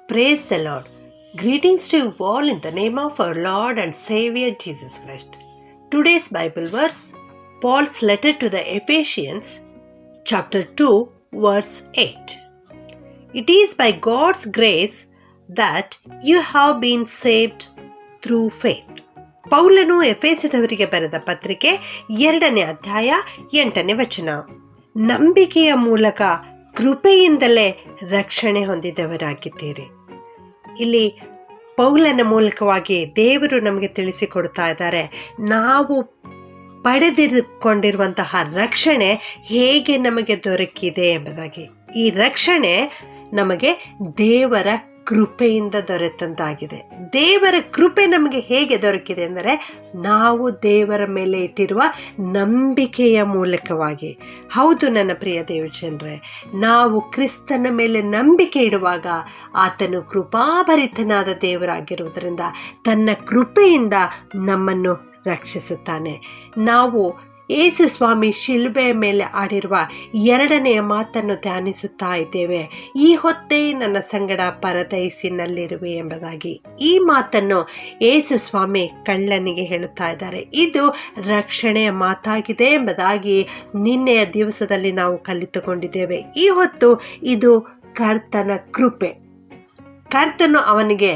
Praise the Lord. Greetings to you all in the name of our Lord and Savior Jesus Christ. Today's Bible verse, Paul's letter to the Ephesians, chapter 2, verse 8. It is by God's grace that you have been saved through faith. ಪೌಲನು ಎಫೆಸದವರಿಗೆ ಬರೆದ ಪತ್ರಿಕೆ 2ನೇ ಅಧ್ಯಾಯ 8ನೇ ವಚನ. ನಂಬಿಕೆಯ ಮೂಲಕ ಕೃಪೆಯಿಂದಲೇ ರಕ್ಷಣೆ ಹೊಂದಿದವರಾಗಿದ್ದೀರಿ. ಇಲ್ಲಿ ಪೌಲನ ಮೂಲಕವಾಗಿ ದೇವರು ನಮಗೆ ತಿಳಿಸಿಕೊಡ್ತಾ ಇದ್ದಾರೆ, ನಾವು ಪಡೆದಿರುವಂತಹ ರಕ್ಷಣೆ ಹೇಗೆ ನಮಗೆ ದೊರಕಿದೆ ಎಂಬುದಾಗಿ. ಈ ರಕ್ಷಣೆ ನಮಗೆ ದೇವರ ಕೃಪೆಯಿಂದ ದೊರೆತಂತಾಗಿದೆ. ದೇವರ ಕೃಪೆ ನಮಗೆ ಹೇಗೆ ದೊರಕಿದೆ ಅಂದರೆ, ನಾವು ದೇವರ ಮೇಲೆ ಇಟ್ಟಿರುವ ನಂಬಿಕೆಯ ಮೂಲಕವಾಗಿ. ಹೌದು ನನ್ನ ಪ್ರಿಯ ದೇವಜನರೇ, ನಾವು ಕ್ರಿಸ್ತನ ಮೇಲೆ ನಂಬಿಕೆ ಇಡುವಾಗ ಆತನು ಕೃಪಾಭರಿತನಾದ ದೇವರಾಗಿರುವುದರಿಂದ ತನ್ನ ಕೃಪೆಯಿಂದ ನಮ್ಮನ್ನು ರಕ್ಷಿಸುತ್ತಾನೆ. ನಾವು ಯೇಸು ಸ್ವಾಮಿ ಶಿಲುಬೆಯ ಮೇಲೆ ಆಡಿರುವ 2ನೆಯ ಮಾತನ್ನು ಧ್ಯಾನಿಸುತ್ತಾ ಇದ್ದೇವೆ. ಈ ಹೊತ್ತೇ ನನ್ನ ಸಂಗಡ ಪರದೈಸಿನಲ್ಲಿರುವೆ ಎಂಬುದಾಗಿ. ಈ ಮಾತನ್ನು ಯೇಸು ಸ್ವಾಮಿ ಕಳ್ಳನಿಗೆ ಹೇಳುತ್ತಾ ಇದ್ದಾರೆ. ಇದು ರಕ್ಷಣೆಯ ಮಾತಾಗಿದೆ ಎಂಬುದಾಗಿ ನಿನ್ನೆಯ ದಿವಸದಲ್ಲಿ ನಾವು ಕಲಿತುಕೊಂಡಿದ್ದೇವೆ. ಈ ಹೊತ್ತು ಇದು ಕರ್ತನ ಕೃಪೆ. ಕರ್ತನು ಅವನಿಗೆ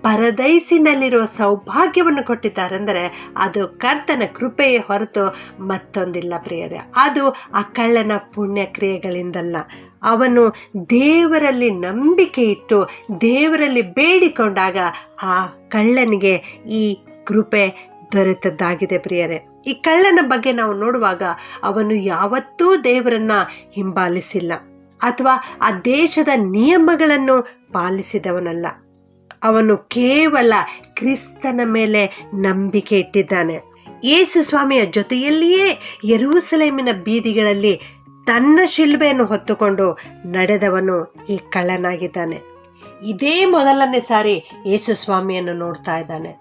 ಪರದೈಸಿನಲ್ಲಿರುವ ಸೌಭಾಗ್ಯವನ್ನು ಕೊಟ್ಟಿದ್ದಾರೆಂದರೆ ಅದು ಕರ್ತನ ಕೃಪೆಯೇ ಹೊರತು ಮತ್ತೊಂದಿಲ್ಲ ಪ್ರಿಯರೇ. ಅದು ಆ ಕಳ್ಳನ ಪುಣ್ಯ ಕ್ರಿಯೆಗಳಿಂದಲ್ಲ. ಅವನು ದೇವರಲ್ಲಿ ನಂಬಿಕೆ ಇಟ್ಟು ದೇವರಲ್ಲಿ ಬೇಡಿಕೊಂಡಾಗ ಆ ಕಳ್ಳನಿಗೆ ಈ ಕೃಪೆ ದೊರೆತದ್ದಾಗಿದೆ ಪ್ರಿಯರೇ. ಈ ಕಳ್ಳನ ಬಗ್ಗೆ ನಾವು ನೋಡುವಾಗ ಅವನು ಯಾವತ್ತೂ ದೇವರನ್ನ ಹಿಂಬಾಲಿಸಿಲ್ಲ ಅಥವಾ ಆ ದೇಶದ ನಿಯಮಗಳನ್ನು ಪಾಲಿಸಿದವನಲ್ಲ. ಅವನು ಕೇವಲ ಕ್ರಿಸ್ತನ ಮೇಲೆ ನಂಬಿಕೆ ಇಟ್ಟಿದ್ದಾನೆ. ಯೇಸು ಸ್ವಾಮಿಯ ಜೊತೆಯಲ್ಲಿಯೇ ಯೆರೂಸಲೇಮಿನ ಬೀದಿಗಳಲ್ಲಿ ತನ್ನ ಶಿಲುಬೆಯನ್ನು ಹೊತ್ತುಕೊಂಡು ನಡೆದವನು ಈ ಕಳ್ಳನಾಗಿದ್ದಾನೆ. ಇದೇ ಮೊದಲನೇ ಸಾರಿ ಯೇಸು ಸ್ವಾಮಿಯನ್ನು ನೋಡ್ತಾ ಇದ್ದಾನೆ.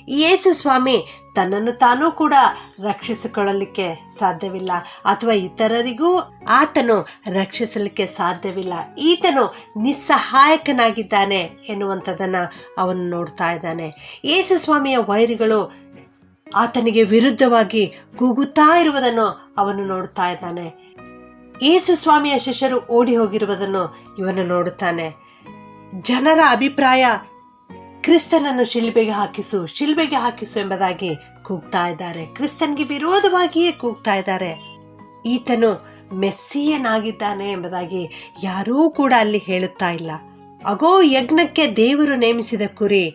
ಯೇಸು ಸ್ವಾಮಿ ತನ್ನನ್ನು ತಾನೂ ಕೂಡ ರಕ್ಷಿಸಿಕೊಳ್ಳಲಿಕ್ಕೆ ಸಾಧ್ಯವಿಲ್ಲ ಅಥವಾ ಇತರರಿಗೂ ಆತನು ರಕ್ಷಿಸಲಿಕ್ಕೆ ಸಾಧ್ಯವಿಲ್ಲ. ಈತನು ನಿಸ್ಸಹಾಯಕನಾಗಿದ್ದಾನೆ ಎನ್ನುವಂಥದ್ದನ್ನು ಅವನು ನೋಡ್ತಾ ಇದ್ದಾನೆ. ಯೇಸು ಸ್ವಾಮಿಯ ವೈರಿಗಳು ಆತನಿಗೆ ವಿರುದ್ಧವಾಗಿ ಕೂಗುತ್ತಾ ಇರುವುದನ್ನು ಅವನು ನೋಡ್ತಾ ಇದ್ದಾನೆ. ಯೇಸು ಸ್ವಾಮಿಯ ಶಿಷ್ಯರು ಓಡಿ ಹೋಗಿರುವುದನ್ನು ಇವನು ನೋಡುತ್ತಾನೆ. ಜನರ ಅಭಿಪ್ರಾಯ ಕ್ರಿಸ್ತನನ್ನು ಶಿಲ್ಬೆಗೆ ಹಾಕಿಸು ಎಂಬುದಾಗಿ ಕೂಗ್ತಾ ಇದ್ದಾರೆ. ಕ್ರಿಸ್ತನ್ಗೆ ವಿರೋಧವಾಗಿಯೇ ಕೂಗ್ತಾ ಇದ್ದಾರೆ. ಈತನು ಮೆಸ್ಸಿಯನಾಗಿದ್ದಾನೆ ಎಂಬುದಾಗಿ ಯಾರೂ ಕೂಡ ಅಲ್ಲಿ ಹೇಳುತ್ತಾ ಇಲ್ಲ. ಅಗೋ, ಯಜ್ಞಕ್ಕೆ ದೇವರು ನೇಮಿಸಿದ ಕುರಿ,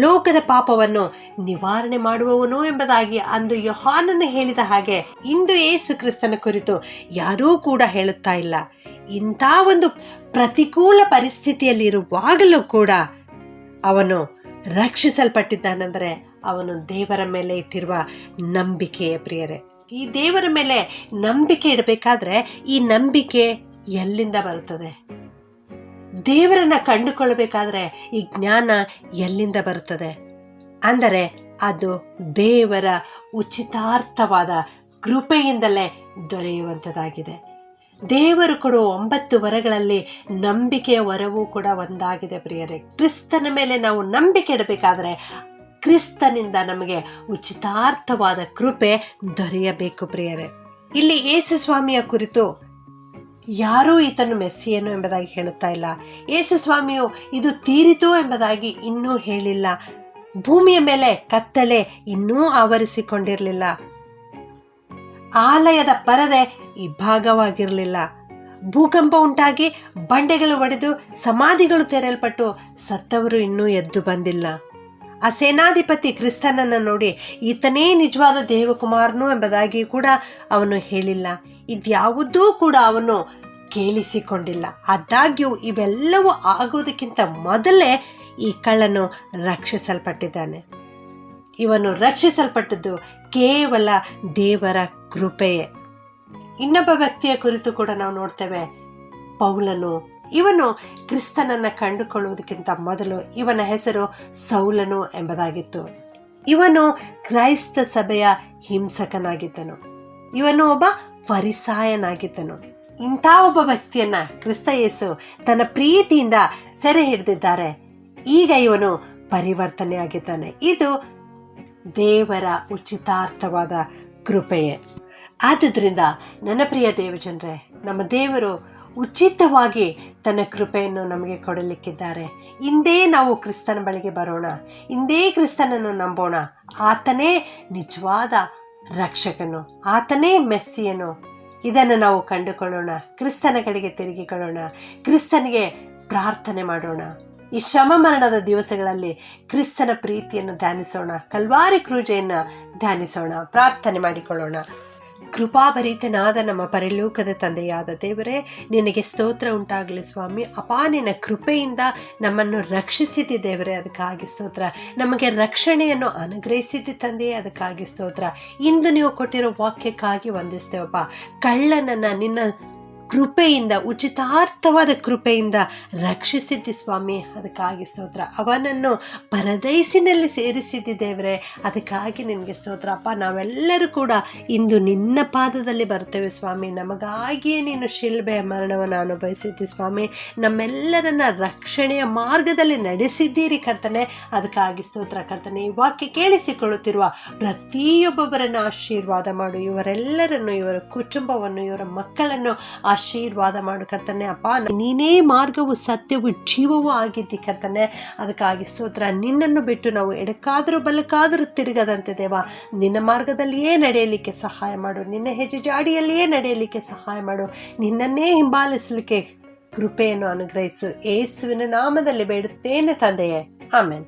ಲೋಕದ ಪಾಪವನ್ನು ನಿವಾರಣೆ ಮಾಡುವವನು ಎಂಬುದಾಗಿ ಅಂದು ಯೋಹಾನನು ಹೇಳಿದ ಹಾಗೆ ಇಂದು ಯೇಸು ಕ್ರಿಸ್ತನ ಕುರಿತು ಯಾರೂ ಕೂಡ ಹೇಳುತ್ತಾ ಇಲ್ಲ. ಇಂಥ ಒಂದು ಪ್ರತಿಕೂಲ ಪರಿಸ್ಥಿತಿಯಲ್ಲಿರುವಾಗಲೂ ಕೂಡ ಅವನು ರಕ್ಷಿಸಲ್ಪಟ್ಟಿದ್ದಾನೆಂದರೆ ಅವನು ದೇವರ ಮೇಲೆ ಇಟ್ಟಿರುವ ನಂಬಿಕೆಯ ಪ್ರಿಯರೇ. ಈ ದೇವರ ಮೇಲೆ ನಂಬಿಕೆ ಇಡಬೇಕಾದ್ರೆ ಈ ನಂಬಿಕೆ ಎಲ್ಲಿಂದ ಬರುತ್ತದೆ? ದೇವರನ್ನ ಕಂಡುಕೊಳ್ಳಬೇಕಾದ್ರೆ ಈ ಜ್ಞಾನ ಎಲ್ಲಿಂದ ಬರುತ್ತದೆ ಅಂದರೆ ಅದು ದೇವರ ಉಚಿತಾರ್ಥವಾದ ಕೃಪೆಯಿಂದಲೇ ದೊರೆಯುವಂಥದ್ದಾಗಿದೆ. ದೇವರು ಕೊಡುವ 9 ವರಗಳಲ್ಲಿ ನಂಬಿಕೆಯ ವರವೂ ಕೂಡ ಒಂದಾಗಿದೆ ಪ್ರಿಯರೇ. ಕ್ರಿಸ್ತನ ಮೇಲೆ ನಾವು ನಂಬಿಕೆ ಇಡಬೇಕಾದ್ರೆ ಕ್ರಿಸ್ತನಿಂದ ನಮಗೆ ಉಚಿತಾರ್ಥವಾದ ಕೃಪೆ ದೊರೆಯಬೇಕು ಪ್ರಿಯರೇ. ಇಲ್ಲಿ ಯೇಸು ಸ್ವಾಮಿಯ ಕುರಿತು ಯಾರೂ ಈತನು ಮೆಸ್ಸಿಯನು ಎಂಬುದಾಗಿ ಹೇಳುತ್ತಾ ಇಲ್ಲ. ಯೇಸು ಸ್ವಾಮಿಯು ಇದು ತೀರಿತು ಎಂಬುದಾಗಿ ಇನ್ನೂ ಹೇಳಿಲ್ಲ. ಭೂಮಿಯ ಮೇಲೆ ಕತ್ತಲೆ ಇನ್ನೂ ಆವರಿಸಿಕೊಂಡಿರಲಿಲ್ಲ. ಆಲಯದ ಪರದೆ ಇಬ್ಬಾಗವಾಗಿರಲಿಲ್ಲ. ಭೂಕಂಪ ಉಂಟಾಗಿ ಬಂಡೆಗಳು ಒಡೆದು ಸಮಾಧಿಗಳು ತೆರೆಯಲ್ಪಟ್ಟು ಸತ್ತವರು ಇನ್ನೂ ಎದ್ದು ಬಂದಿಲ್ಲ. ಆ ಸೇನಾಧಿಪತಿ ಕ್ರಿಸ್ತನನ್ನು ನೋಡಿ ಈತನೇ ನಿಜವಾದ ದೇವಕುಮಾರನು ಎಂಬುದಾಗಿ ಕೂಡ ಅವನು ಹೇಳಿಲ್ಲ. ಇದ್ಯಾವುದೂ ಕೂಡ ಅವನು ಕೇಳಿಸಿಕೊಂಡಿಲ್ಲ. ಆದಾಗ್ಯೂ ಇವೆಲ್ಲವೂ ಆಗೋದಕ್ಕಿಂತ ಮೊದಲೇ ಈ ಕಳ್ಳನು ರಕ್ಷಿಸಲ್ಪಟ್ಟಿದ್ದಾನೆ. ಇವನು ರಕ್ಷಿಸಲ್ಪಟ್ಟದ್ದು ಕೇವಲ ದೇವರ ಕೃಪೆಯೇ. ಇನ್ನೊಬ್ಬ ವ್ಯಕ್ತಿಯ ಕುರಿತು ಕೂಡ ನಾವು ನೋಡ್ತೇವೆ. ಪೌಲನು, ಇವನು ಕ್ರಿಸ್ತನನ್ನು ಕಂಡುಕೊಳ್ಳುವುದಕ್ಕಿಂತ ಮೊದಲು ಇವನ ಹೆಸರು ಸೌಲನು ಎಂಬುದಾಗಿತ್ತು. ಇವನು ಕ್ರೈಸ್ತ ಸಭೆಯ ಹಿಂಸಕನಾಗಿದ್ದನು. ಇವನು ಒಬ್ಬ ಫರಿಸಾಯನಾಗಿದ್ದನು. ಇಂಥ ಒಬ್ಬ ವ್ಯಕ್ತಿಯನ್ನ ಕ್ರಿಸ್ತ ಯೇಸು ತನ್ನ ಪ್ರೀತಿಯಿಂದ ಸೆರೆ ಹಿಡಿದಿದ್ದಾರೆ. ಈಗ ಇವನು ಪರಿವರ್ತನೆಯಾಗಿದ್ದಾನೆ. ಇದು ದೇವರ ಉಚಿತಾರ್ಥವಾದ ಕೃಪೆಯೇ. ಆದುದರಿಂದ ನನ್ನ ಪ್ರಿಯ ದೇವಜನರೇ, ನಮ್ಮ ದೇವರು ಉಚಿತವಾಗಿ ತನ್ನ ಕೃಪೆಯನ್ನು ನಮಗೆ ಕೊಡಲಿಕ್ಕಿದ್ದಾರೆ. ಇಂದೇ ನಾವು ಕ್ರಿಸ್ತನ ಬಳಿಗೆ ಬರೋಣ, ಇಂದೇ ಕ್ರಿಸ್ತನನ್ನು ನಂಬೋಣ. ಆತನೇ ನಿಜವಾದ ರಕ್ಷಕನು, ಆತನೇ ಮೆಸ್ಸಿಯನು. ಇದನ್ನು ನಾವು ಕಂಡುಕೊಳ್ಳೋಣ. ಕ್ರಿಸ್ತನ ಕಡೆಗೆ ತಿರುಗಿಕೊಳ್ಳೋಣ, ಕ್ರಿಸ್ತನಿಗೆ ಪ್ರಾರ್ಥನೆ ಮಾಡೋಣ. ಈ ಶ್ರಮ ಮರಣದ ದಿವಸಗಳಲ್ಲಿ ಕ್ರಿಸ್ತನ ಪ್ರೀತಿಯನ್ನು ಧ್ಯಾನಿಸೋಣ, ಕಲ್ವಾರಿ ಕ್ರೂಜೆಯನ್ನು ಧ್ಯಾನಿಸೋಣ, ಪ್ರಾರ್ಥನೆ ಮಾಡಿಕೊಳ್ಳೋಣ. ಕೃಪಾಭರಿತನಾದ ನಮ್ಮ ಪರಲೋಕದ ತಂದೆಯಾದ ದೇವರೇ, ನಿನಗೆ ಸ್ತೋತ್ರ ಉಂಟಾಗಲಿ ಸ್ವಾಮಿ. ಅಪಾ, ನಿನ್ನ ಕೃಪೆಯಿಂದ ನಮ್ಮನ್ನು ರಕ್ಷಿಸಿದ್ದಿ ದೇವರೇ, ಅದಕ್ಕಾಗಿ ಸ್ತೋತ್ರ. ನಮಗೆ ರಕ್ಷಣೆಯನ್ನು ಅನುಗ್ರಹಿಸಿದ್ದಿ ತಂದೆಯೇ, ಅದಕ್ಕಾಗಿ ಸ್ತೋತ್ರ. ಇಂದು ನೀವು ಕೊಟ್ಟಿರೋ ವಾಕ್ಯಕ್ಕಾಗಿ ವಂದಿಸ್ತೇವಪ್ಪ. ಕಳ್ಳನನ್ನು ನಿನ್ನ ಕೃಪೆಯಿಂದ, ಉಚಿತಾರ್ಥವಾದ ಕೃಪೆಯಿಂದ ರಕ್ಷಿಸಿದ್ದಿ ಸ್ವಾಮಿ, ಅದಕ್ಕಾಗಿ ಸ್ತೋತ್ರ. ಅವನನ್ನು ಪರದೈಸಿನಲ್ಲಿ ಸೇರಿಸಿದ್ದಿ ದೇವರೇ, ಅದಕ್ಕಾಗಿ ನಿನಗೆ ಸ್ತೋತ್ರ. ಅಪ್ಪ, ನಾವೆಲ್ಲರೂ ಕೂಡ ಇಂದು ನಿನ್ನ ಪಾದದಲ್ಲಿ ಬರ್ತೇವೆ ಸ್ವಾಮಿ. ನಮಗಾಗಿಯೇ ನೀನು ಶಿಲ್ಬೆಯ ಮರಣವನ್ನು ಅನುಭವಿಸಿದ್ದಿ ಸ್ವಾಮಿ. ನಮ್ಮೆಲ್ಲರನ್ನ ರಕ್ಷಣೆಯ ಮಾರ್ಗದಲ್ಲಿ ನಡೆಸಿದ್ದೀರಿ ಕರ್ತನೆ, ಅದಕ್ಕಾಗಿ ಸ್ತೋತ್ರ ಕರ್ತನೆ. ಈ ವಾಕ್ಯ ಕೇಳಿಸಿಕೊಳ್ಳುತ್ತಿರುವ ಪ್ರತಿಯೊಬ್ಬೊಬ್ಬರನ್ನು ಆಶೀರ್ವಾದ ಮಾಡು. ಇವರೆಲ್ಲರನ್ನು, ಇವರ ಕುಟುಂಬವನ್ನು, ಇವರ ಮಕ್ಕಳನ್ನು ಆಶೀರ್ವಾದ ಮಾಡು ಕರ್ತನೆ. ಅಪ್ಪ, ನೀನೇ ಮಾರ್ಗವು, ಸತ್ಯವು, ಜೀವವೂ ಆಗಿದ್ದಿ ಕರ್ತನೆ, ಅದಕ್ಕಾಗಿ ಸ್ತೋತ್ರ. ನಿನ್ನನ್ನು ಬಿಟ್ಟು ನಾವು ಎಡಕ್ಕಾದರೂ ಬಲಕ್ಕಾದರೂ ತಿರುಗದಂತೆ ದೇವ, ನಿನ್ನ ಮಾರ್ಗದಲ್ಲಿಯೇ ನಡೆಯಲಿಕ್ಕೆ ಸಹಾಯ ಮಾಡು. ನಿನ್ನ ಹೆಜ್ಜೆ ಜಾಡಿಯಲ್ಲಿಯೇ ನಡೆಯಲಿಕ್ಕೆ ಸಹಾಯ ಮಾಡು. ನಿನ್ನನ್ನೇ ಹಿಂಬಾಲಿಸಲಿಕ್ಕೆ ಕೃಪೆಯನ್ನು ಅನುಗ್ರಹಿಸು. ಯೇಸುವಿನ ನಾಮದಲ್ಲಿ ಬೇಡುತ್ತೇನೆ ತಂದೆಯೇ, ಆಮೆನ್.